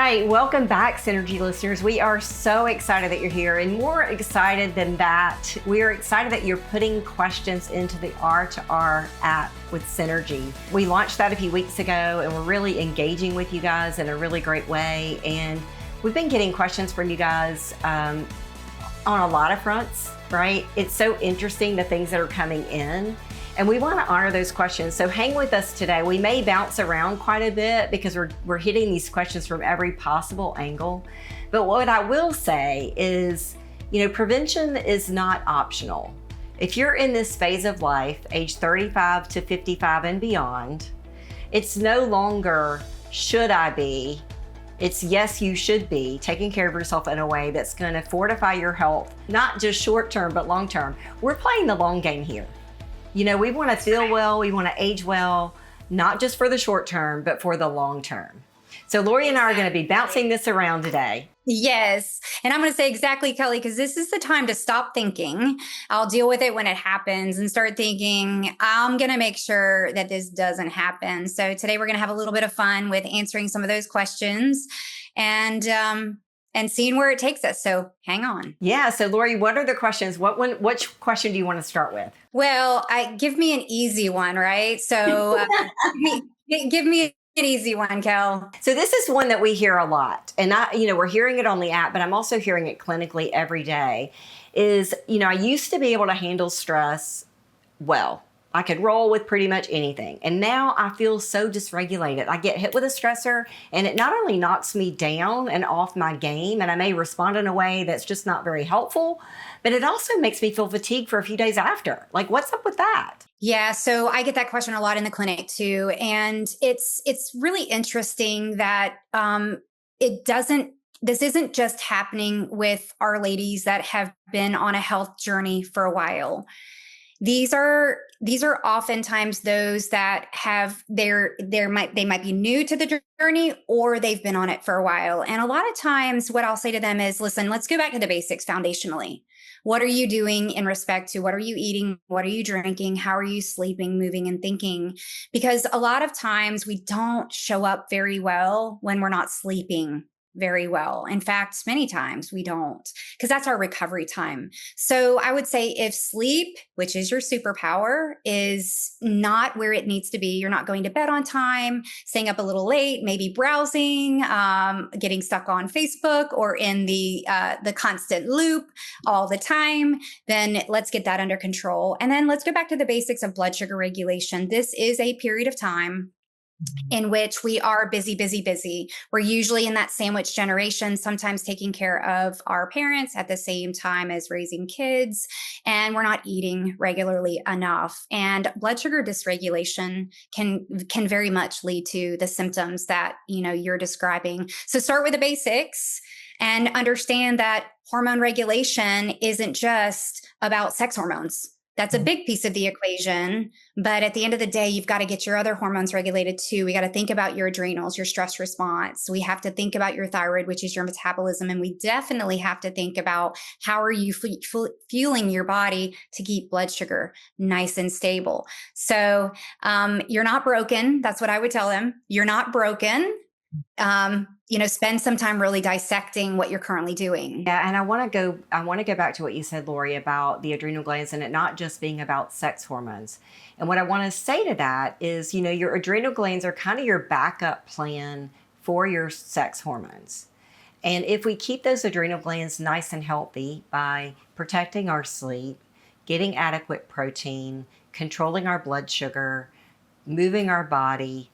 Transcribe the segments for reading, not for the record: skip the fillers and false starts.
right, welcome back, Synergy listeners. We are so excited that you're here, and more excited than that, we are excited that you're putting questions into the R2R app with Synergy. We launched that a few weeks ago, and we're really engaging with you guys in a really great way. And we've been getting questions from you guys on a lot of fronts, right? It's so interesting, the things that are coming in. And we want to honor those questions. So hang with us today. We may bounce around quite a bit because we're hitting these questions from every possible angle. But what I will say is, prevention is not optional. If you're in this phase of life, age 35 to 55 and beyond, it's no longer should I be, it's yes, you should be taking care of yourself in a way that's going to fortify your health, not just short term, but long term. We're playing the long game here. We want to feel well, we want to age well, not just for the short term, but for the long term. So Lori and I are going to be bouncing this around today. Yes. And I'm going to say exactly, Kelly, because this is the time to stop thinking. I'll deal with it when it happens and start thinking, I'm going to make sure that this doesn't happen. So today we're going to have a little bit of fun with answering some of those questions and seeing where it takes us. So hang on. Yeah. So Lori, what are the questions? Which question do you want to start with? Well, give me an easy one, right? So give me an easy one, Kel. So this is one that we hear a lot, and we're hearing it on the app, but I'm also hearing it clinically every day. Is, I used to be able to handle stress well. I could roll with pretty much anything. And now I feel so dysregulated. I get hit with a stressor and it not only knocks me down and off my game, and I may respond in a way that's just not very helpful, but it also makes me feel fatigued for a few days after. Like, what's up with that? Yeah. So I get that question a lot in the clinic too. And it's really interesting that this isn't just happening with our ladies that have been on a health journey for a while. These are oftentimes those that have they might be new to the journey, or they've been on it for a while. And a lot of times what I'll say to them is, listen, let's go back to the basics foundationally. What are you doing in respect to what are you eating? What are you drinking? How are you sleeping, moving, and thinking? Because a lot of times we don't show up very well when we're not sleeping very well. In fact, many times we don't, because that's our recovery time. So I would say if sleep, which is your superpower, is not where it needs to be, you're not going to bed on time, staying up a little late, maybe browsing, getting stuck on Facebook or in the constant loop all the time, then let's get that under control. And then let's go back to the basics of blood sugar regulation. This is a period of time in which we are busy, busy, busy. We're usually in that sandwich generation, sometimes taking care of our parents at the same time as raising kids, and we're not eating regularly enough. And blood sugar dysregulation can very much lead to the symptoms that, you're describing. So start with the basics and understand that hormone regulation isn't just about sex hormones. That's a big piece of the equation. But at the end of the day, you've got to get your other hormones regulated too. We got to think about your adrenals, your stress response. We have to think about your thyroid, which is your metabolism. And we definitely have to think about how are you fueling your body to keep blood sugar nice and stable. So you're not broken. That's what I would tell them. You're not broken. Spend some time really dissecting what you're currently doing. Yeah. And I want to go back to what you said, Lori, about the adrenal glands and it not just being about sex hormones. And what I want to say to that is, your adrenal glands are kind of your backup plan for your sex hormones. And if we keep those adrenal glands nice and healthy by protecting our sleep, getting adequate protein, controlling our blood sugar, moving our body,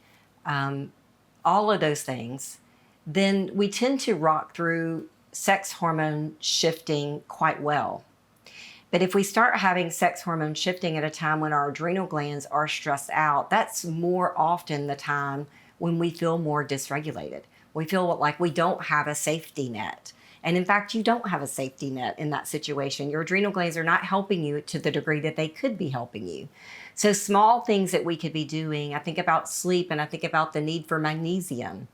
all of those things, then we tend to rock through sex hormone shifting quite well. But if we start having sex hormone shifting at a time when our adrenal glands are stressed out, that's more often the time when we feel more dysregulated. We feel like we don't have a safety net. And in fact, you don't have a safety net in that situation. Your adrenal glands are not helping you to the degree that they could be helping you. So small things that we could be doing, I think about sleep and I think about the need for magnesium.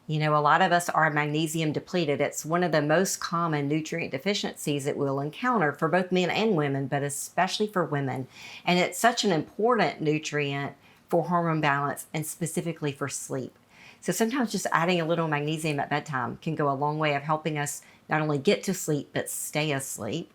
A lot of us are magnesium depleted. It's one of the most common nutrient deficiencies that we'll encounter for both men and women, but especially for women. And it's such an important nutrient for hormone balance and specifically for sleep. So sometimes just adding a little magnesium at bedtime can go a long way of helping us not only get to sleep, but stay asleep.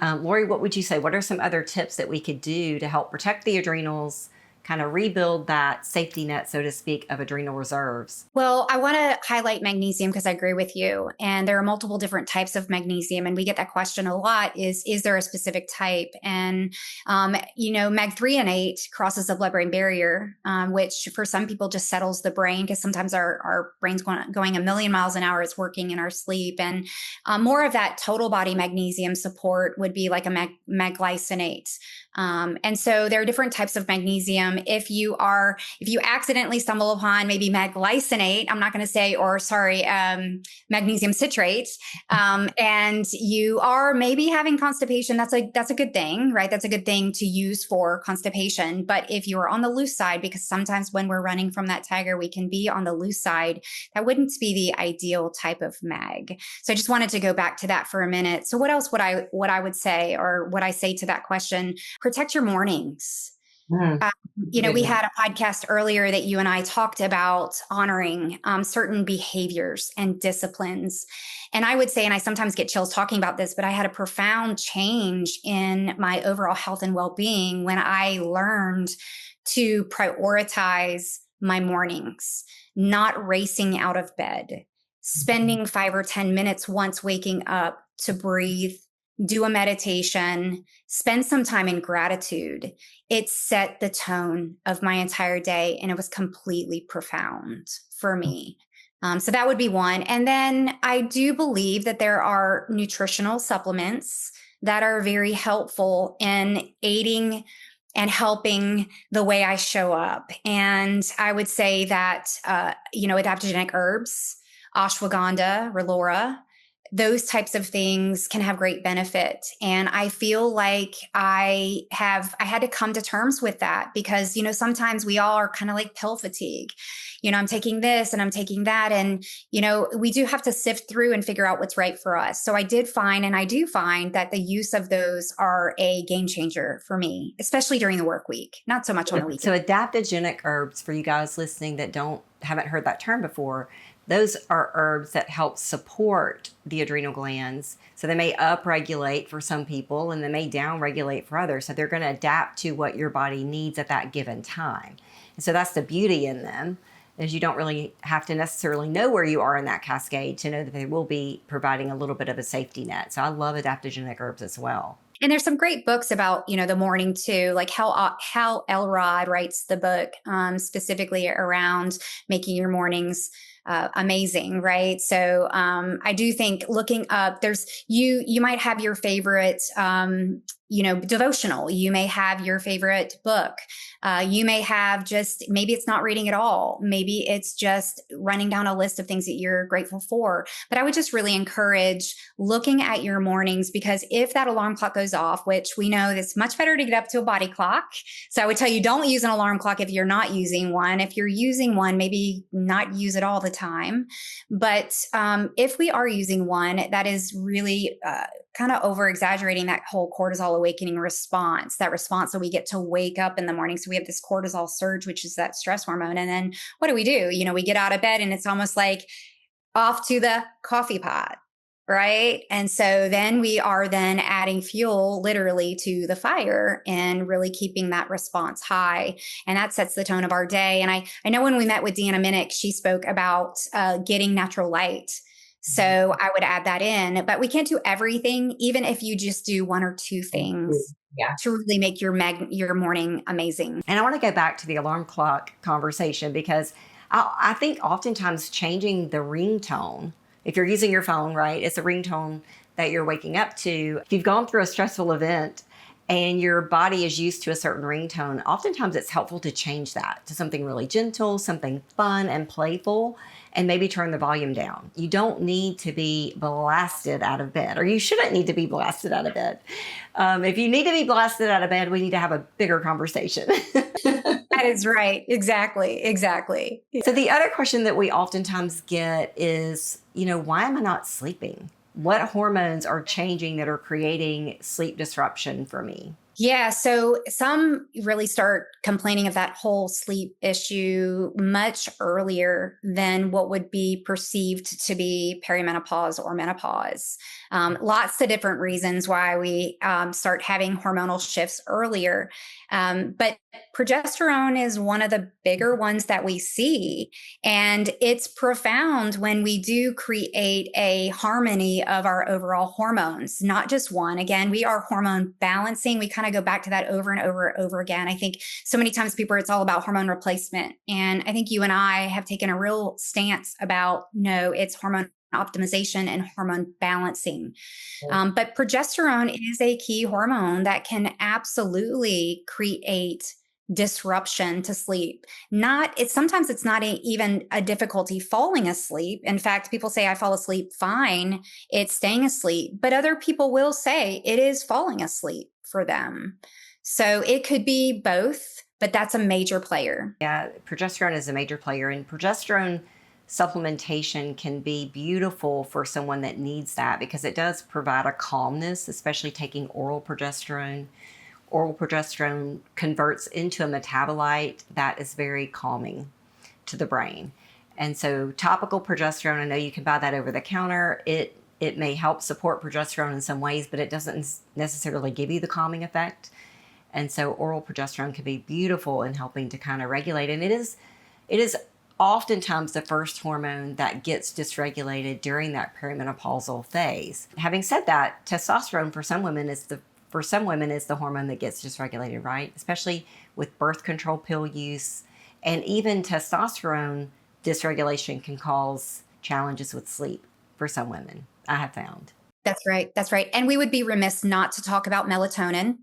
Lori, what would you say? What are some other tips that we could do to help protect the adrenals, kind of rebuild that safety net, so to speak, of adrenal reserves? Well, I want to highlight magnesium because I agree with you. And there are multiple different types of magnesium. And we get that question a lot is there a specific type? And, mag 3 and 8 crosses the blood brain barrier, which for some people just settles the brain because sometimes our brain's going a million miles an hour. It's working in our sleep. And more of that total body magnesium support would be like a magglycinate. And so there are different types of magnesium. If you accidentally stumble upon maybe magglycinate, I'm not going to say, magnesium citrate, and you are maybe having constipation, that's a good thing, right? That's a good thing to use for constipation. But if you're on the loose side, because sometimes when we're running from that tiger, we can be on the loose side, that wouldn't be the ideal type of mag. So I just wanted to go back to that for a minute. So what else would I would say, or what I say to that question? Protect your mornings. We had a podcast earlier that you and I talked about honoring certain behaviors and disciplines. And I would say, and I sometimes get chills talking about this, but I had a profound change in my overall health and well-being when I learned to prioritize my mornings, not racing out of bed, spending 5 or 10 minutes once waking up to breathe, do a meditation, spend some time in gratitude. It set the tone of my entire day, and it was completely profound for me. So that would be one. And then I do believe that there are nutritional supplements that are very helpful in aiding and helping the way I show up. And I would say that, adaptogenic herbs, ashwagandha, relora, those types of things can have great benefit. And I feel like I had to come to terms with that because, sometimes we all are kind of like pill fatigue. I'm taking this and I'm taking that. And, we do have to sift through and figure out what's right for us. So I do find that the use of those are a game changer for me, especially during the work week, not so much on the weekend. So adaptogenic herbs, for you guys listening that haven't heard that term before, those are herbs that help support the adrenal glands. So they may upregulate for some people and they may downregulate for others. So they're going to adapt to what your body needs at that given time. And so that's the beauty in them, is you don't really have to necessarily know where you are in that cascade to know that they will be providing a little bit of a safety net. So I love adaptogenic herbs as well. And there's some great books about, the morning too, like Hal Elrod writes the book specifically around making your mornings amazing, right? So I do think looking up, you might have your favorite, devotional. You may have your favorite book. You may have maybe it's not reading at all. Maybe it's just running down a list of things that you're grateful for. But I would just really encourage looking at your mornings, because if that alarm clock goes off, which we know it's much better to get up to a body clock. So I would tell you, don't use an alarm clock if you're not using one. If you're using one, maybe not use it all the time. But if we are using one, that is really kind of over exaggerating that whole cortisol awakening response, that response that we get to wake up in the morning. So we have this cortisol surge, which is that stress hormone. And then what do? We get out of bed and it's almost like off to the coffee pot, right? And so then we are then adding fuel literally to the fire and really keeping that response high. And that sets the tone of our day. And I know when we met with Deanna Minnick, she spoke about getting natural light. So I would add that in, but we can't do everything, even if you just do one or two things to really make your morning amazing. And I want to go back to the alarm clock conversation, because I think oftentimes changing the ringtone, if you're using your phone, right, it's a ringtone that you're waking up to. If you've gone through a stressful event and your body is used to a certain ringtone, oftentimes it's helpful to change that to something really gentle, something fun and playful, and maybe turn the volume down. You don't need to be blasted out of bed, or you shouldn't need to be blasted out of bed. If you need to be blasted out of bed, we need to have a bigger conversation. That is right. Exactly. So the other question that we oftentimes get is, why am I not sleeping? What hormones are changing that are creating sleep disruption for me? Yeah, so some really start complaining of that whole sleep issue much earlier than what would be perceived to be perimenopause or menopause. Lots of different reasons why we start having hormonal shifts earlier. But progesterone is one of the bigger ones that we see. And it's profound when we do create a harmony of our overall hormones, not just one. Again, we are hormone balancing. We kind of go back to that over and over and over again. I think so many times people, it's all about hormone replacement. And I think you and I have taken a real stance about no, it's hormone optimization and hormone balancing. But progesterone is a key hormone that can absolutely create disruption to sleep. Not it's sometimes it's not even a difficulty falling asleep. In fact, people say I fall asleep fine, it's staying asleep, but other people will say it is falling asleep for them. So it could be both, but that's a major player. Yeah, progesterone is a major player, and progesterone supplementation can be beautiful for someone that needs that because it does provide a calmness, especially taking oral progesterone. Oral progesterone converts into a metabolite that is very calming to the brain. And so topical progesterone, I know you can buy that over the counter. It may help support progesterone in some ways, but it doesn't necessarily give you the calming effect. And so oral progesterone can be beautiful in helping to kind of regulate. And it is oftentimes the first hormone that gets dysregulated during that perimenopausal phase. Having said that, testosterone for some women is the hormone that gets dysregulated, right? Especially with birth control pill use. And even testosterone dysregulation can cause challenges with sleep for some women, I have found. That's right. That's right. And we would be remiss not to talk about melatonin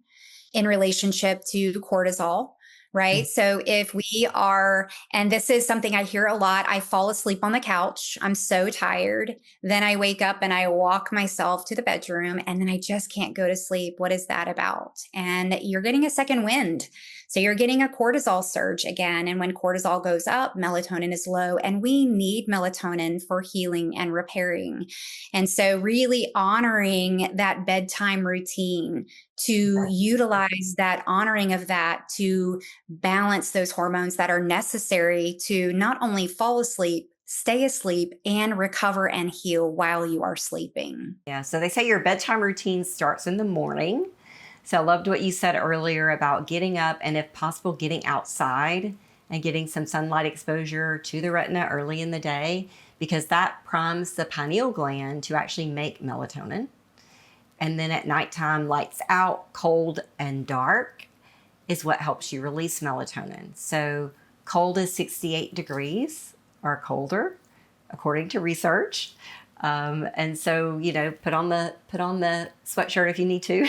in relationship to cortisol, right? So if we are, and this is something I hear a lot, I fall asleep on the couch. I'm so tired. Then I wake up and I walk myself to the bedroom and then I just can't go to sleep. What is that about? And you're getting a second wind. So you're getting a cortisol surge again. And when cortisol goes up, melatonin is low, and we need melatonin for healing and repairing. And so really honoring that bedtime routine to utilize that honoring of that to balance those hormones that are necessary to not only fall asleep, stay asleep, and recover and heal while you are sleeping. Yeah, so they say your bedtime routine starts in the morning. So I loved what you said earlier about getting up and, if possible, getting outside and getting some sunlight exposure to the retina early in the day, because that primes the pineal gland to actually make melatonin. And then at nighttime, lights out, cold and dark is what helps you release melatonin. So cold is 68 degrees or colder, according to research. And so, put on the sweatshirt if you need to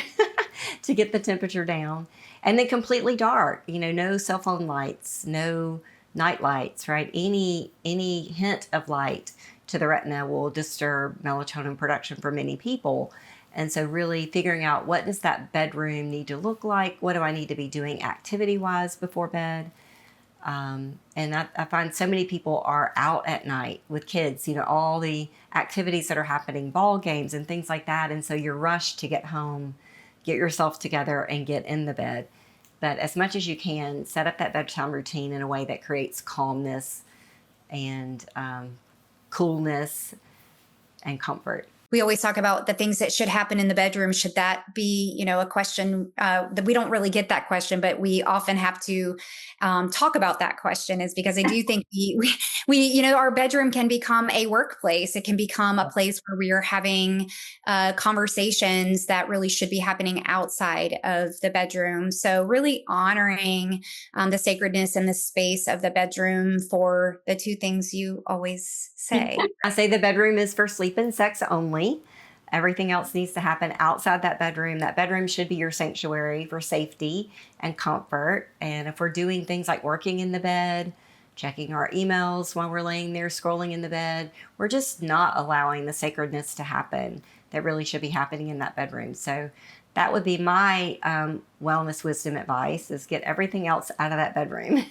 to get the temperature down. And then completely dark, no cell phone lights, no night lights, right? Any hint of light to the retina will disturb melatonin production for many people. And so really figuring out, what does that bedroom need to look like? What do I need to be doing activity-wise before bed? And I find so many people are out at night with kids, all the activities that are happening, ball games and things like that. And so you're rushed to get home, get yourself together and get in the bed. But as much as you can, set up that bedtime routine in a way that creates calmness and coolness and comfort. We always talk about the things that should happen in the bedroom. Should that be, a question that we don't really get that question, but we often have to talk about that question, is because I do think we our bedroom can become a workplace. It can become a place where we are having conversations that really should be happening outside of the bedroom. So really honoring the sacredness and the space of the bedroom for the two things you always say. I say the bedroom is for sleep and sex only. Everything else needs to happen outside that bedroom. That bedroom should be your sanctuary for safety and comfort. And if we're doing things like working in the bed, checking our emails while we're laying there, scrolling in the bed, we're just not allowing the sacredness to happen that really should be happening in that bedroom. So That would be my wellness wisdom advice, is get everything else out of that bedroom.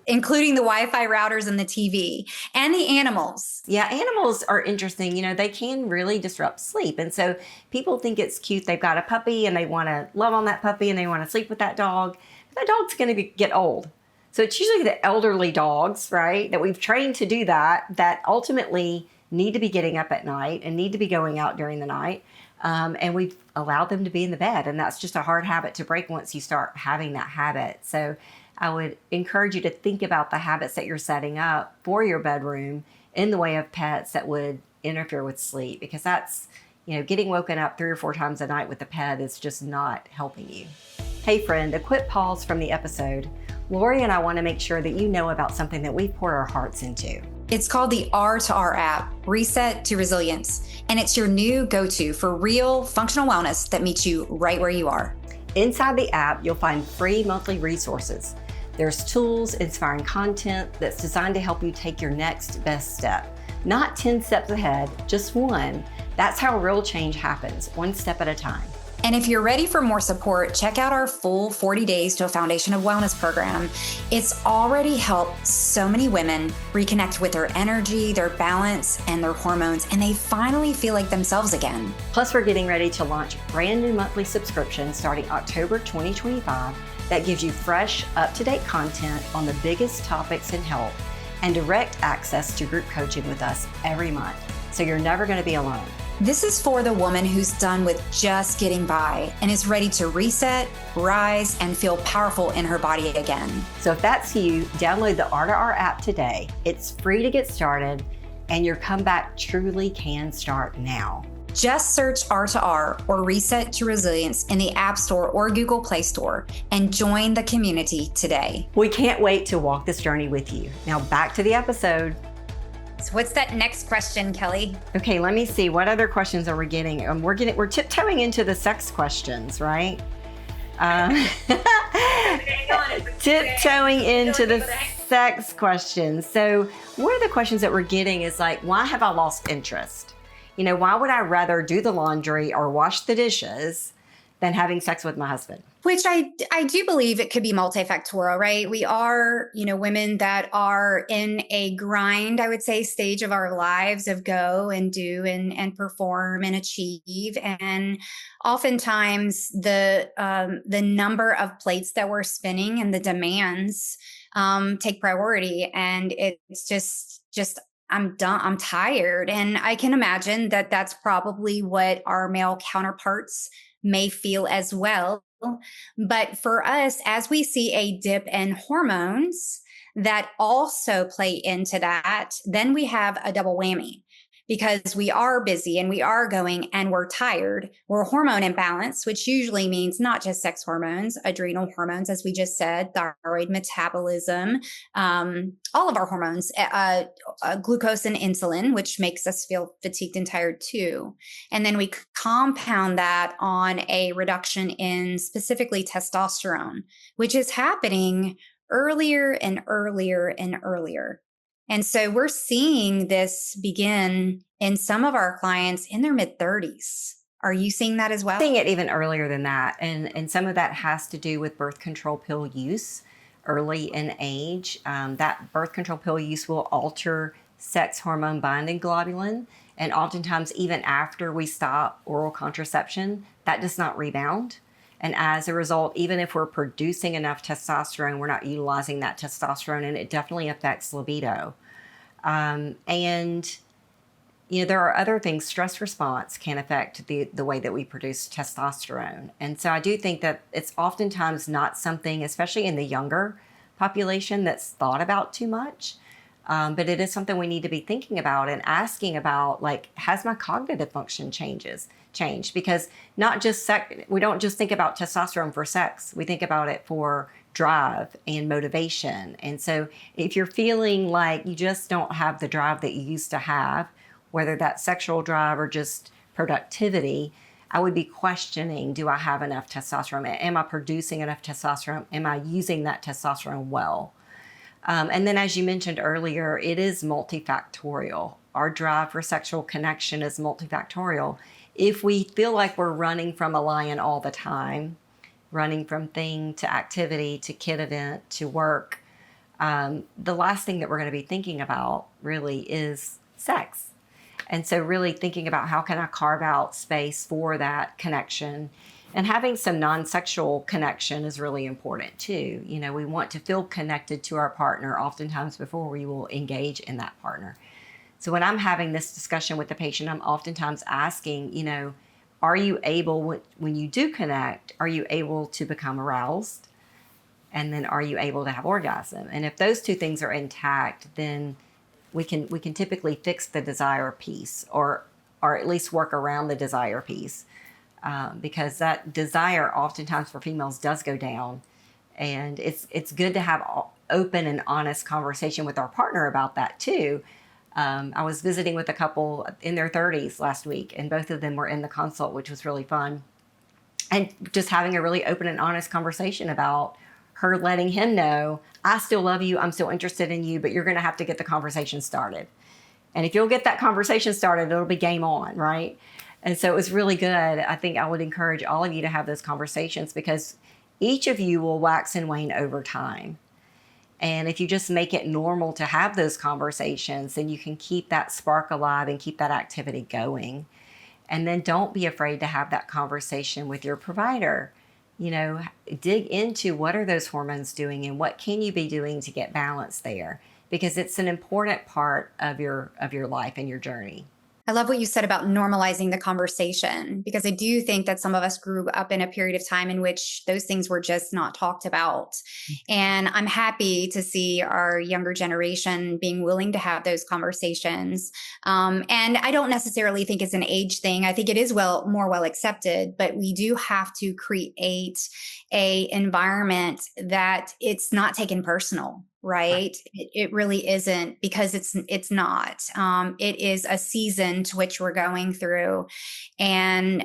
Including the Wi-Fi routers and the TV and the animals. Yeah, animals are interesting. They can really disrupt sleep. And so people think it's cute. They've got a puppy and they want to love on that puppy and they want to sleep with that dog. But that dog's going to get old. So it's usually the elderly dogs, right, that we've trained to do that ultimately need to be getting up at night and need to be going out during the night. And we've allowed them to be in the bed. And that's just a hard habit to break once you start having that habit. So I would encourage you to think about the habits that you're setting up for your bedroom in the way of pets that would interfere with sleep, because that's, getting woken up 3 or 4 times a night with a pet is just not helping you. Hey friend, a quick pause from the episode. Lori and I want to make sure that you know about something that we've poured our hearts into. It's called the R2R app, Reset to Resilience, and it's your new go-to for real functional wellness that meets you right where you are. Inside the app, you'll find free monthly resources. There's tools, inspiring content that's designed to help you take your next best step. Not 10 steps ahead, just one. That's how real change happens, one step at a time. And if you're ready for more support, check out our full 40 Days to a Foundation of Wellness program. It's already helped so many women reconnect with their energy, their balance, and their hormones, and they finally feel like themselves again. Plus, we're getting ready to launch brand new monthly subscriptions starting October 2025 that gives you fresh, up-to-date content on the biggest topics in health and direct access to group coaching with us every month. So you're never going to be alone. This is for the woman who's done with just getting by and is ready to reset, rise, and feel powerful in her body again. So if that's you, download the R2R app today. It's free to get started, and your comeback truly can start now. Just search R2R or Reset to Resilience in the App Store or Google Play Store and join the community today. We can't wait to walk this journey with you. Now back to the episode. So what's that next question, Kelly? Okay, let me see. What other questions are we getting? We're tiptoeing into the sex questions, right? Tiptoeing into the sex questions. So one of the questions that we're getting is like, why have I lost interest? Why would I rather do the laundry or wash the dishes than having sex with my husband? Which I do believe it could be multifactorial, right? We are, women that are in a grind, I would say, stage of our lives of go and do and perform and achieve. And oftentimes the number of plates that we're spinning and the demands take priority. And it's just I'm done. I'm tired. And I can imagine that that's probably what our male counterparts may feel as well. But for us, as we see a dip in hormones that also play into that, then we have a double whammy because we are busy and we are going and we're tired. We're hormone imbalance, which usually means not just sex hormones, adrenal hormones, as we just said, thyroid, metabolism, all of our hormones, glucose and insulin, which makes us feel fatigued and tired too. And then we compound that on a reduction in specifically testosterone, which is happening earlier and earlier and earlier. And so we're seeing this begin in some of our clients in their mid-30s. Are you seeing that as well? Seeing it even earlier than that. And some of that has to do with birth control pill use early in age. That birth control pill use will alter sex hormone binding globulin. And oftentimes, even after we stop oral contraception, that does not rebound. And as a result, even if we're producing enough testosterone, we're not utilizing that testosterone, and it definitely affects libido. There are other things. Stress response can affect the way that we produce testosterone. And so I do think that it's oftentimes not something, especially in the younger population, that's thought about too much. But it is something we need to be thinking about and asking about, like, has my cognitive function changed? Because not just we don't just think about testosterone for sex. We think about it for drive and motivation. And so if you're feeling like you just don't have the drive that you used to have, whether that's sexual drive or just productivity, I would be questioning, do I have enough testosterone? Am I producing enough testosterone? Am I using that testosterone well? And then, as you mentioned earlier, it is multifactorial. Our drive for sexual connection is multifactorial. if we feel like we're running from a lion all the time, running from thing to activity to kid event to work, the last thing that we're going to be thinking about really is sex. And so really thinking about how can I carve out space for that connection, and having some non-sexual connection is really important too. You know, we want to feel connected to our partner oftentimes before we will engage in that partner. So when I'm having this discussion with the patient, I'm oftentimes asking, you know, are you able, when you do connect, are you able to become aroused? And then are you able to have orgasm? And if those two things are intact, then we can typically fix the desire piece, or at least work around the desire piece, because that desire oftentimes for females does go down, and it's good to have open and honest conversation with our partner about that too. I was visiting with a couple in their 30s last week, and both of them were in the consult, which was really fun, and just having a really open and honest conversation about her letting him know, I still love you, I'm still interested in you, but you're going to have to get the conversation started. And if you'll get that conversation started, it'll be game on, right? And so it was really good. I think I would encourage all of you to have those conversations, because each of you will wax and wane over time. And if you just make it normal to have those conversations, then you can keep that spark alive and keep that activity going. And then don't be afraid to have that conversation with your provider. You know, dig into what are those hormones doing and what can you be doing to get balance there, because it's an important part of your life and your journey. I love what you said about normalizing the conversation, because I do think that some of us grew up in a period of time in which those things were just not talked about. And I'm happy to see our younger generation being willing to have those conversations. And I don't necessarily think it's an age thing. I think it is more well accepted, but we do have to create a environment that it's not taken personal. Right. It really isn't, because it's not. It is a season to which we're going through, and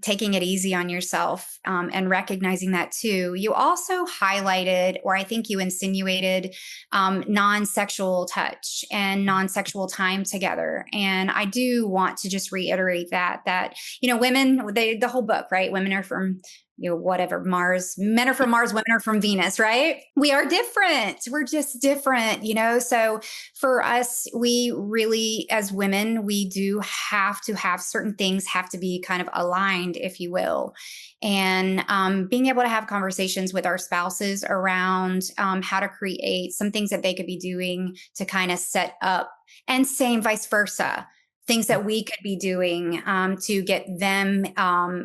taking it easy on yourself, and recognizing that too. You also highlighted, or I think you insinuated, non-sexual touch and non-sexual time together. And I do want to just reiterate that, you know, women, the whole book, right? Women are from, you know, whatever, Mars, men are from Mars, women are from Venus, right? We are different. We're just different, you know? So for us, we really, as women, we do have to have certain things have to be kind of aligned, if you will. And being able to have conversations with our spouses around how to create some things that they could be doing to kind of set up, and same vice versa. Things that we could be doing to get them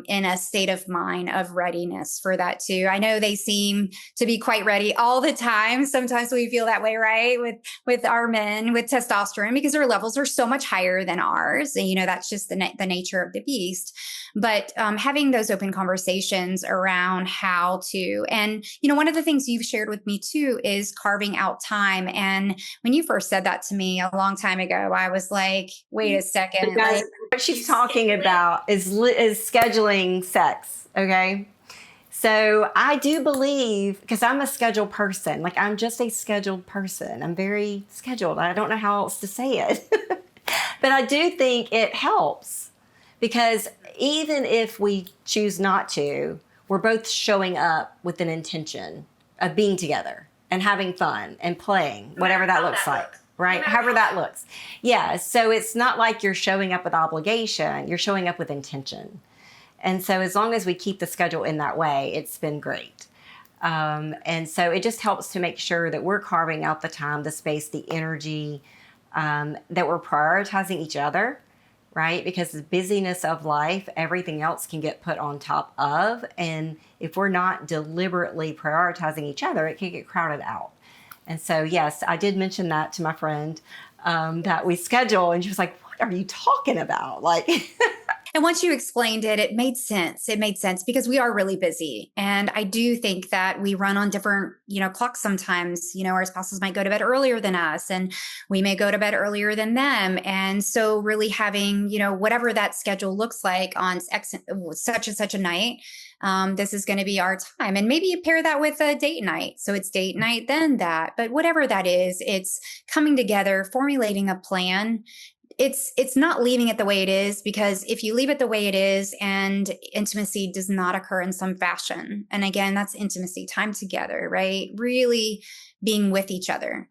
in a state of mind of readiness for that too. I know they seem to be quite ready all the time. Sometimes we feel that way, right? With our men with testosterone, because their levels are so much higher than ours. And, you know, that's just the nature of the beast. But having those open conversations around how to, and, you know, one of the things you've shared with me too is carving out time. And when you first said that to me a long time ago, I was like, wait a second. Guys, what she's talking about is scheduling sex. Okay. So I do believe, because I'm a scheduled person, like I'm just a scheduled person. I'm very scheduled. I don't know how else to say it, but I do think it helps, because even if we choose not to, we're both showing up with an intention of being together and having fun and playing, whatever that looks like. Right? However that looks. Yeah. So it's not like you're showing up with obligation, you're showing up with intention. And so as long as we keep the schedule in that way, it's been great. And so it just helps to make sure that we're carving out the time, the space, the energy, that we're prioritizing each other, right? Because the busyness of life, everything else can get put on top of. And if we're not deliberately prioritizing each other, it can get crowded out. And so, yes, I did mention that to my friend, that we schedule, and she was like, what are you talking about? Like, and once you explained it, it made sense. It made sense, because we are really busy. And I do think that we run on different, you know, clocks sometimes. You know, our spouses might go to bed earlier than us, and we may go to bed earlier than them. And so really having, you know, whatever that schedule looks like on such and such a night, this is going to be our time. And maybe you pair that with a date night. So it's date night, then that. But whatever that is, it's coming together, formulating a plan, it's not leaving it the way it is, because if you leave it the way it is and intimacy does not occur in some fashion, and again, that's intimacy, time together, right? Really being with each other.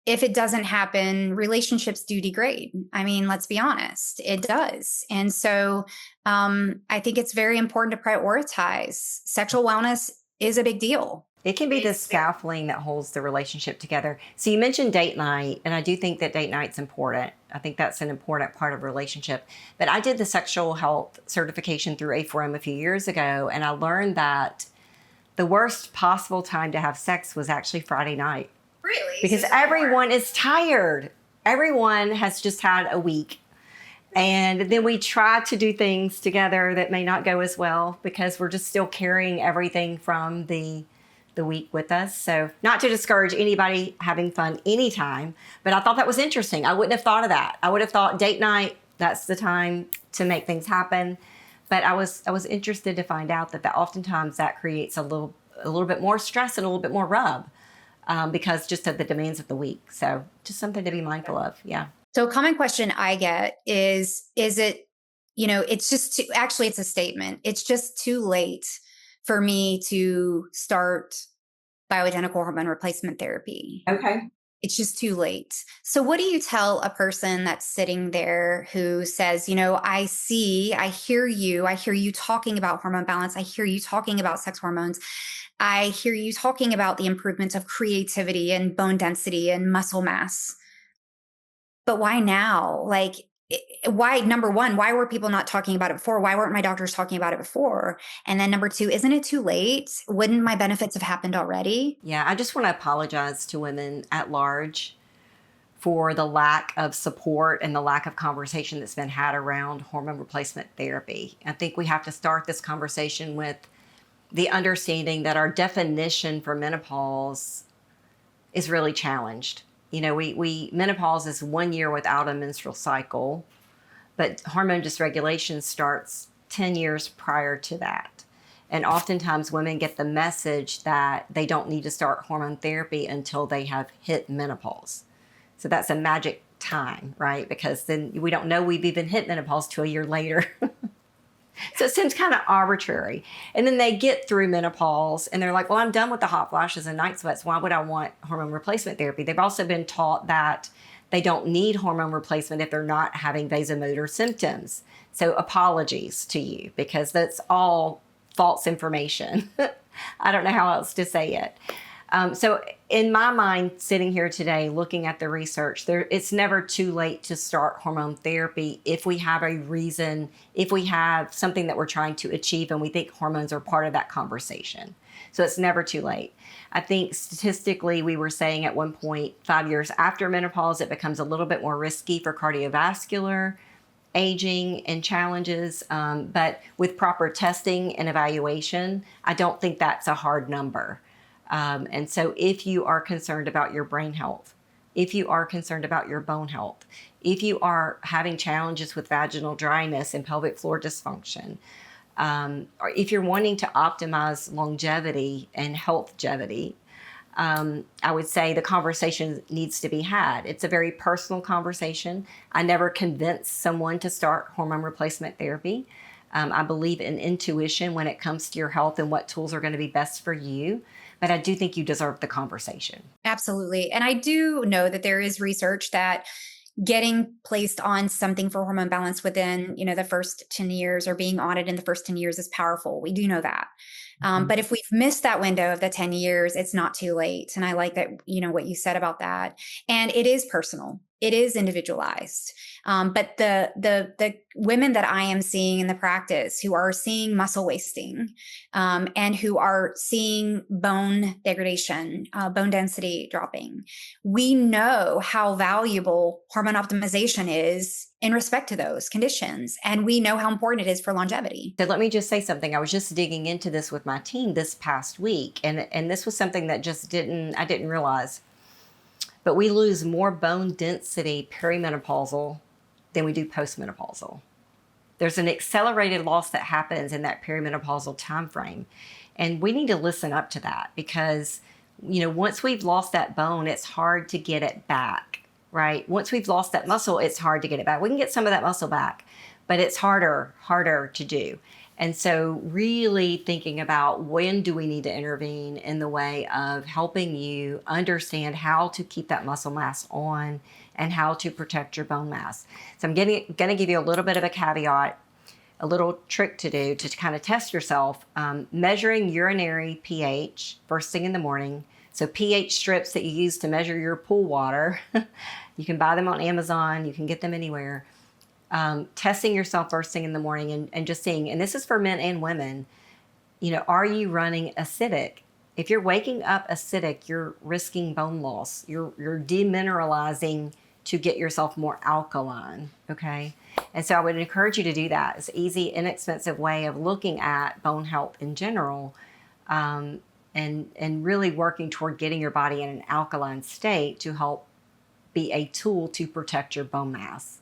If it doesn't happen, relationships do degrade. I mean, let's be honest, it does. And so I think it's very important to prioritize. Sexual wellness is a big deal. It can be the scaffolding that holds the relationship together. So you mentioned date night, and I do think that date night's important. I think that's an important part of a relationship. But I did the sexual health certification through A4M a few years ago, and I learned that the worst possible time to have sex was actually Friday night. Really? Because everyone is tired. Everyone has just had a week. And then we try to do things together that may not go as well because we're just still carrying everything from the week with us. So not to discourage anybody having fun anytime, but I thought that was interesting. I wouldn't have thought of that. I would have thought date night, that's the time to make things happen. But I was interested to find out that oftentimes that creates a little bit more stress and a little bit more rub because just of the demands of the week. So just something to be mindful of. Yeah. So a common question I get is it, it's just actually it's a statement. It's just too late for me to start bioidentical hormone replacement therapy. Okay. It's just too late. So what do you tell a person that's sitting there who says, I hear you talking about hormone balance. I hear you talking about sex hormones. I hear you talking about the improvements of creativity and bone density and muscle mass. But why now? Why, number one, why were people not talking about it before? Why weren't my doctors talking about it before? And then number two, isn't it too late? Wouldn't my benefits have happened already? Yeah, I just want to apologize to women at large for the lack of support and the lack of conversation that's been had around hormone replacement therapy. I think we have to start this conversation with the understanding that our definition for menopause is really challenged. We menopause is 1 year without a menstrual cycle, but hormone dysregulation starts 10 years prior to that. And oftentimes women get the message that they don't need to start hormone therapy until they have hit menopause. So that's a magic time, right? Because then we don't know we've even hit menopause till a year later. So it seems kind of arbitrary. And then they get through menopause and they're like, well, I'm done with the hot flashes and night sweats. Why would I want hormone replacement therapy? They've also been taught that they don't need hormone replacement if they're not having vasomotor symptoms. So apologies to you because that's all false information. I don't know how else to say it. So in my mind, sitting here today, looking at the research, it's never too late to start hormone therapy if we have a reason, if we have something that we're trying to achieve and we think hormones are part of that conversation. So it's never too late. I think statistically, we were saying at one point, 5 years after menopause, it becomes a little bit more risky for cardiovascular aging and challenges. But with proper testing and evaluation, I don't think that's a hard number. And so if you are concerned about your brain health, if you are concerned about your bone health, if you are having challenges with vaginal dryness and pelvic floor dysfunction, or if you're wanting to optimize longevity and healthgevity, I would say the conversation needs to be had. It's a very personal conversation. I never convince someone to start hormone replacement therapy. I believe in intuition when it comes to your health and what tools are going to be best for you. But I do think you deserve the conversation. Absolutely. And I do know that there is research that getting placed on something for hormone balance within, the first 10 years or being on it in the first 10 years is powerful. We do know that. But if we've missed that window of the 10 years, it's not too late. And I like that, what you said about that. And it is personal. It is individualized. But the women that I am seeing in the practice who are seeing muscle wasting, and who are seeing bone degradation, bone density dropping, we know how valuable hormone optimization is in respect to those conditions. And we know how important it is for longevity. So let me just say something. I was just digging into this with my team this past week, and this was something that I didn't realize. But we lose more bone density perimenopausal than we do postmenopausal. There's an accelerated loss that happens in that perimenopausal time frame. And we need to listen up to that because, once we've lost that bone, it's hard to get it back, right? Once we've lost that muscle, it's hard to get it back. We can get some of that muscle back, but it's harder to do. And so really thinking about when do we need to intervene in the way of helping you understand how to keep that muscle mass on and how to protect your bone mass. So I'm going to give you a little bit of a caveat, a little trick to do to kind of test yourself, measuring urinary pH first thing in the morning. So pH strips that you use to measure your pool water, you can buy them on Amazon, you can get them anywhere. Testing yourself first thing in the morning and just seeing, and this is for men and women, are you running acidic? If you're waking up acidic, you're risking bone loss. You're demineralizing to get yourself more alkaline, okay? And so I would encourage you to do that. It's an easy, inexpensive way of looking at bone health in general, and really working toward getting your body in an alkaline state to help be a tool to protect your bone mass.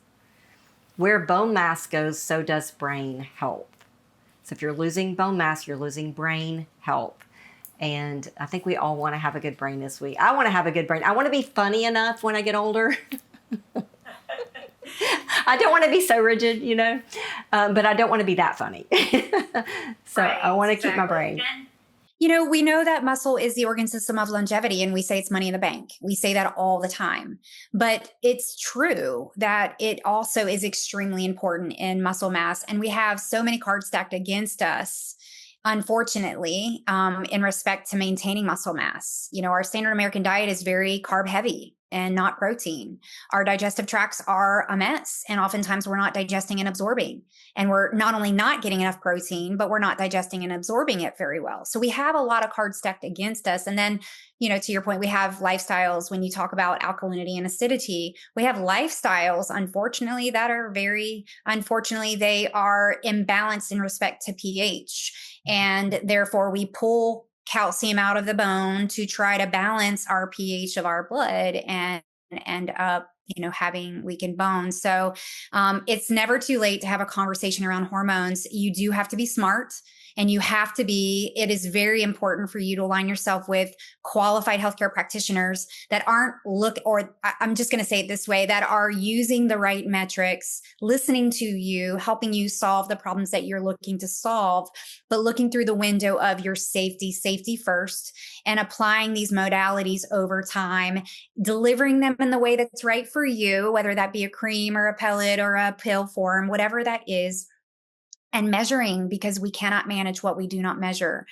Where bone mass goes, so does brain health. So if you're losing bone mass, you're losing brain health. And I think we all want to have a good brain this week. I want to have a good brain. I want to be funny enough when I get older. I don't want to be so rigid, but I don't want to be that funny. So right, I want to keep my brain. We know that muscle is the organ system of longevity, and we say it's money in the bank. We say that all the time. But it's true that it also is extremely important in muscle mass. And we have so many cards stacked against us, unfortunately, in respect to maintaining muscle mass. Our standard American diet is very carb heavy and not protein. Our digestive tracts are a mess, and oftentimes we're not digesting and absorbing. And we're not only not getting enough protein, but we're not digesting and absorbing it very well. So we have a lot of cards stacked against us. And then, to your point, we have lifestyles. When you talk about alkalinity and acidity, we have lifestyles, unfortunately, that are they are imbalanced in respect to pH. And therefore we pull calcium out of the bone to try to balance our pH of our blood and end up having weakened bones. So it's never too late to have a conversation around hormones. You do have to be smart, and it is very important for you to align yourself with qualified healthcare practitioners that I'm just going to say it this way, that are using the right metrics, listening to you, helping you solve the problems that you're looking to solve, but looking through the window of your safety first, and applying these modalities over time, delivering them in the way that's right for you, whether that be a cream or a pellet or a pill form, whatever that is, and measuring, because we cannot manage what we do not measure.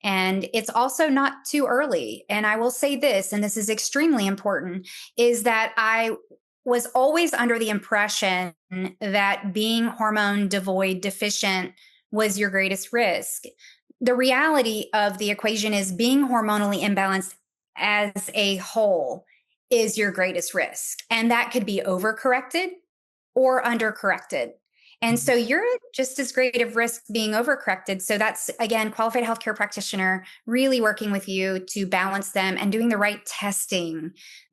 And it's also not too early. And I will say this, and this is extremely important, is that I was always under the impression that being hormone deficient was your greatest risk. The reality of the equation is being hormonally imbalanced as a whole is your greatest risk. And that could be overcorrected or undercorrected. And so you're just as great of risk being overcorrected. So that's, again, qualified healthcare practitioner really working with you to balance them and doing the right testing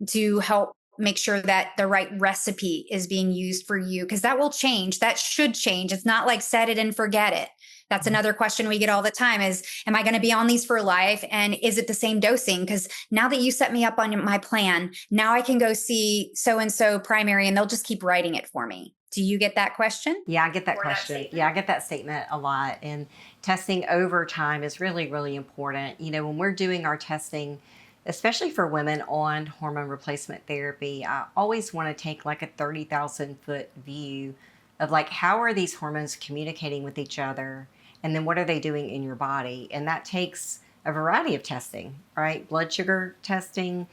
to help make sure that the right recipe is being used for you, because that will change. That should change. It's not like set it and forget it. That's another question we get all the time is, am I going to be on these for life? And is it the same dosing? Because now that you set me up on my plan, now I can go see so-and-so primary and they'll just keep writing it for me. Do you get that question? Yeah, I get that question. I get that statement a lot. And testing over time is really, really important. When we're doing our testing, especially for women on hormone replacement therapy, I always want to take like a 30,000 foot view of how are these hormones communicating with each other? And then what are they doing in your body? And that takes a variety of testing, right? Blood sugar testing,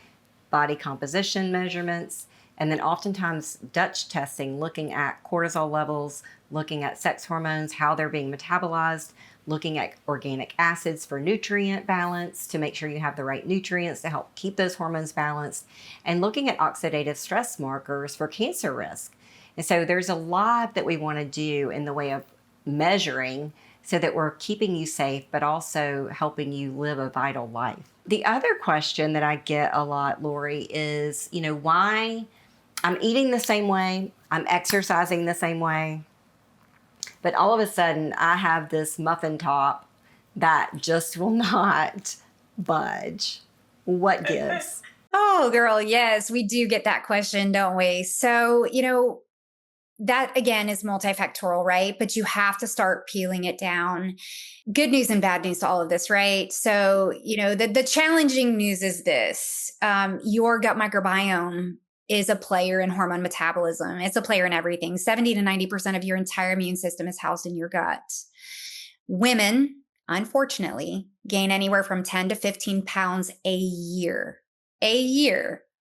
body composition measurements, and then oftentimes Dutch testing, looking at cortisol levels, looking at sex hormones, how they're being metabolized, looking at organic acids for nutrient balance to make sure you have the right nutrients to help keep those hormones balanced, and looking at oxidative stress markers for cancer risk. And so there's a lot that we want to do in the way of measuring so that we're keeping you safe, but also helping you live a vital life. The other question that I get a lot, Lori, is, why I'm eating the same way, I'm exercising the same way, but all of a sudden I have this muffin top that just will not budge. What gives? Oh, girl, yes, we do get that question, don't we? So, that again is multifactorial, right? But you have to start peeling it down. Good news and bad news to all of this, right? So, the challenging news is this: your gut microbiome is a player in hormone metabolism. It's a player in everything. 70 to 90% of your entire immune system is housed in your gut. Women, unfortunately, gain anywhere from 10 to 15 pounds a year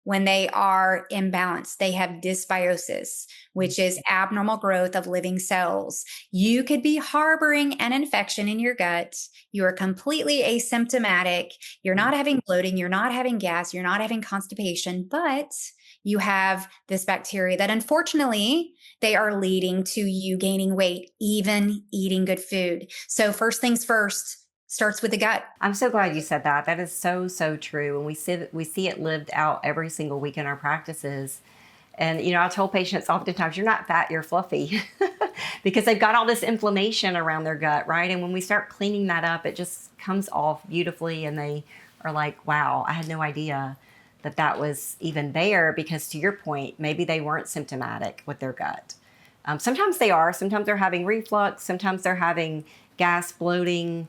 when they are imbalanced. They have dysbiosis, which is abnormal growth of living cells. You could be harboring an infection in your gut. You are completely asymptomatic. You're not having bloating. You're not having gas. You're not having constipation, but you have this bacteria that unfortunately they are leading to you gaining weight, even eating good food. So first things first, starts with the gut. I'm so glad you said that. That is so, so true. And we see it lived out every single week in our practices. And, I tell patients oftentimes, you're not fat, you're fluffy because they've got all this inflammation around their gut, right? And when we start cleaning that up, it just comes off beautifully. And they are like, wow, I had no idea that was even there, because to your point, maybe they weren't symptomatic with their gut. Sometimes they are. Sometimes they're having reflux. Sometimes they're having gas, bloating,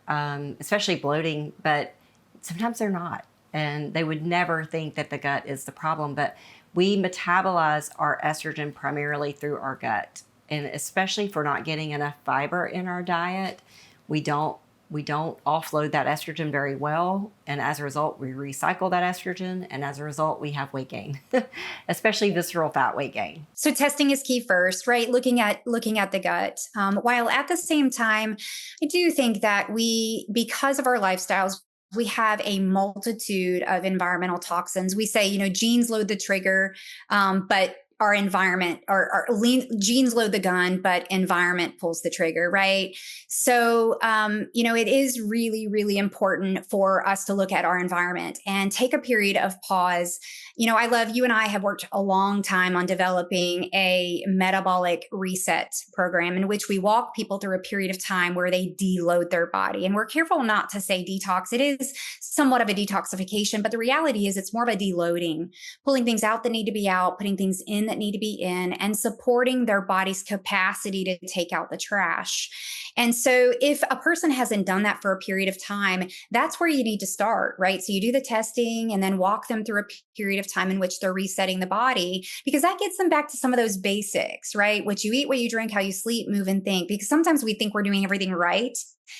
especially bloating, but sometimes they're not. And they would never think that the gut is the problem. But we metabolize our estrogen primarily through our gut. And especially if we're not getting enough fiber in our diet, we don't offload that estrogen very well. And as a result, we recycle that estrogen. And as a result, we have weight gain, especially visceral fat weight gain. So testing is key first, right? Looking at the gut. While at the same time, I do think that because of our lifestyles, we have a multitude of environmental toxins. We say, genes load the trigger, but our environment, our genes load the gun, but environment pulls the trigger, right? So, it is really, really important for us to look at our environment and take a period of pause. You and I have worked a long time on developing a metabolic reset program in which we walk people through a period of time where they deload their body. And we're careful not to say detox. It is somewhat of a detoxification, but the reality is it's more of a deloading, pulling things out that need to be out, putting things in that need to be in, and supporting their body's capacity to take out the trash. And so if a person hasn't done that for a period of time, that's where you need to start, right? So you do the testing and then walk them through a period of time in which they're resetting the body, because that gets them back to some of those basics, right? What you eat, what you drink, how you sleep, move, and think. Because sometimes we think we're doing everything right.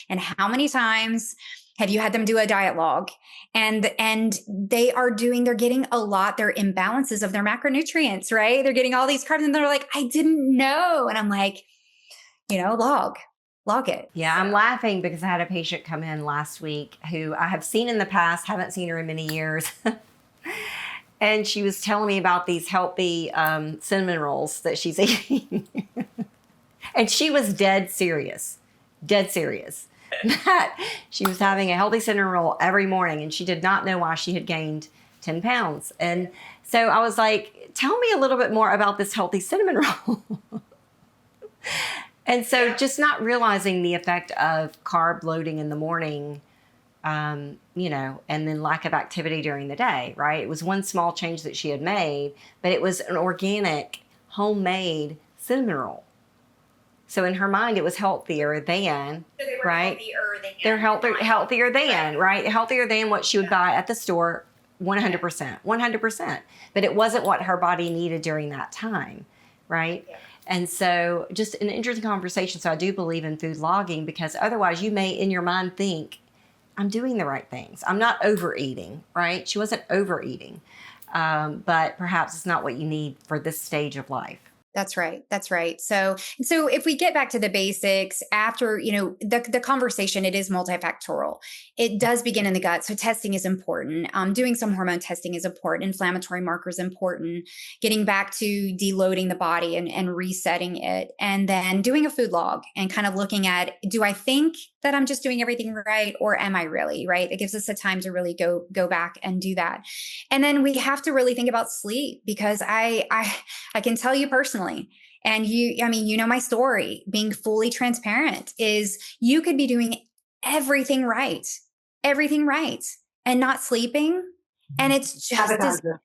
And how many times have you had them do a diet log and they're getting a lot, their imbalances of their macronutrients, right? They're getting all these carbs and they're like, I didn't know. And I'm like, log it. Yeah, I'm laughing because I had a patient come in last week who I have seen in the past, haven't seen her in many years. And she was telling me about these healthy cinnamon rolls that she's eating. And she was dead serious. That she was having a healthy cinnamon roll every morning, and she did not know why she had gained 10 pounds. And so I was like, tell me a little bit more about this healthy cinnamon roll. And so just not realizing the effect of carb loading in the morning, and then lack of activity during the day, right? It was one small change that she had made, but it was an organic, homemade cinnamon roll. So in her mind, it was healthier than, so they were right? They're healthier than, right? Healthier than what she would buy at the store, 100%. But it wasn't what her body needed during that time, right? Yeah. And so just an interesting conversation. So I do believe in food logging, because otherwise you may in your mind think, I'm doing the right things. I'm not overeating, right? She wasn't overeating, but perhaps it's not what you need for this stage of life. That's right. So if we get back to the basics after, the conversation, it is multifactorial. It does begin in the gut. So testing is important. Doing some hormone testing is important. Inflammatory markers important. Getting back to deloading the body and resetting it. And then doing a food log and kind of looking at, do I think that I'm just doing everything right? Or am I really, right? It gives us the time to really go back and do that. And then we have to really think about sleep, because I can tell you personally, and you know my story, being fully transparent, is you could be doing everything right, and not sleeping And it's just Appetizer.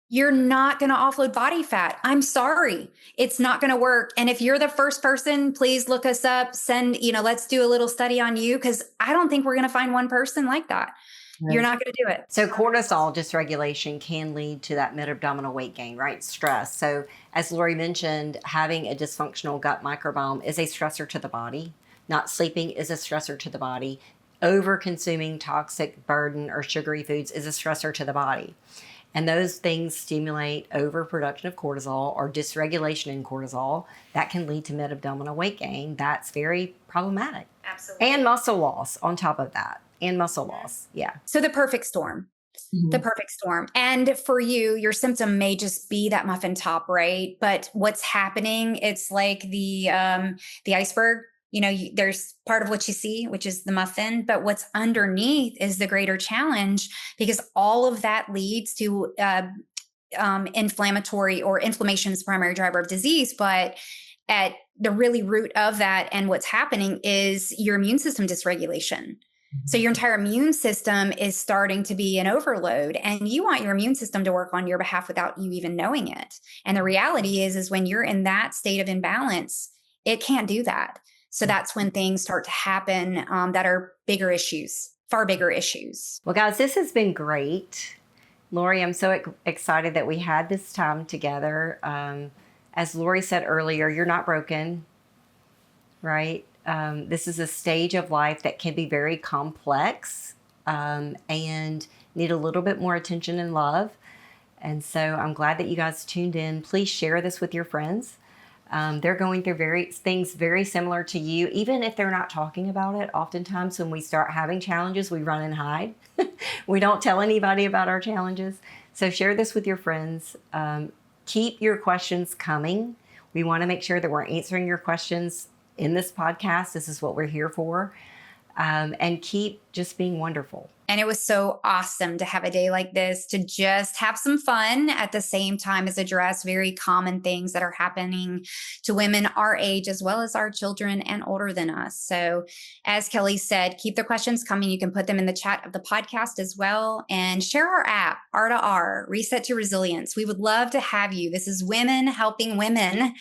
you're not going to offload body fat. I'm sorry. It's not going to work. And if you're the first person, please look us up, let's do a little study on you, because I don't think we're going to find one person like that. Right. You're not going to do it. So cortisol dysregulation can lead to that mid-abdominal weight gain, right? Stress. So as Lori mentioned, having a dysfunctional gut microbiome is a stressor to the body. Not sleeping is a stressor to the body. Over-consuming toxic, burden, or sugary foods is a stressor to the body. And those things stimulate overproduction of cortisol or dysregulation in cortisol. That can lead to mid-abdominal weight gain. That's very problematic. Absolutely. And muscle loss on top of that. And muscle loss. Yeah. So the perfect storm. Mm-hmm. The perfect storm. And for you, your symptom may just be that muffin top, right? But what's happening, it's like the iceberg. There's part of what you see, which is the muffin, but what's underneath is the greater challenge, because all of that leads to inflammatory, or inflammation is the primary driver of disease. But at the really root of that, and what's happening, is your immune system dysregulation. So your entire immune system is starting to be an overload, and you want your immune system to work on your behalf without you even knowing it. And the reality is when you're in that state of imbalance, it can't do that. So that's when things start to happen that are bigger issues, far bigger issues. Well, guys, this has been great. Lori, I'm so excited that we had this time together. As Lori said earlier, you're not broken, right? This is a stage of life that can be very complex and need a little bit more attention and love. And so I'm glad that you guys tuned in. Please share this with your friends. They're going through things very similar to you, even if they're not talking about it. Oftentimes when we start having challenges, we run and hide. We don't tell anybody about our challenges. So share this with your friends. Keep your questions coming. We want to make sure that we're answering your questions in this podcast. This is what we're here for. And keep just being wonderful. And it was so awesome to have a day like this, to just have some fun at the same time as address very common things that are happening to women our age, as well as our children and older than us. So as Kelly said, keep the questions coming. You can put them in the chat of the podcast as well, and share our app, R2R, Reset to Resilience. We would love to have you. This is women helping women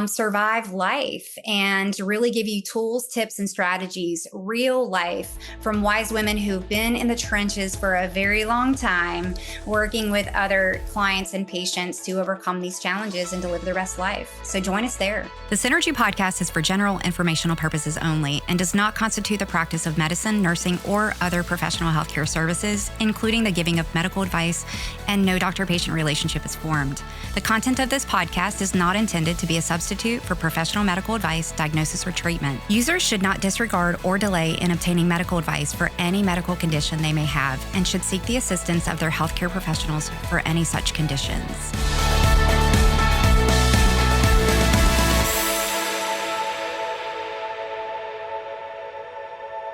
survive life, and really give you tools, tips, and strategies, real life, from wise women who've been in the trenches for a very long time, working with other clients and patients to overcome these challenges and to live their best life. So join us there. The Synergy Podcast is for general informational purposes only and does not constitute the practice of medicine, nursing, or other professional healthcare services, including the giving of medical advice, and no doctor-patient relationship is formed. The content of this podcast is not intended to be a substitute for professional medical advice, diagnosis, or treatment. Users should not disregard or delay in obtaining medical advice for any medical condition they may have, and should seek the assistance of their healthcare professionals for any such conditions.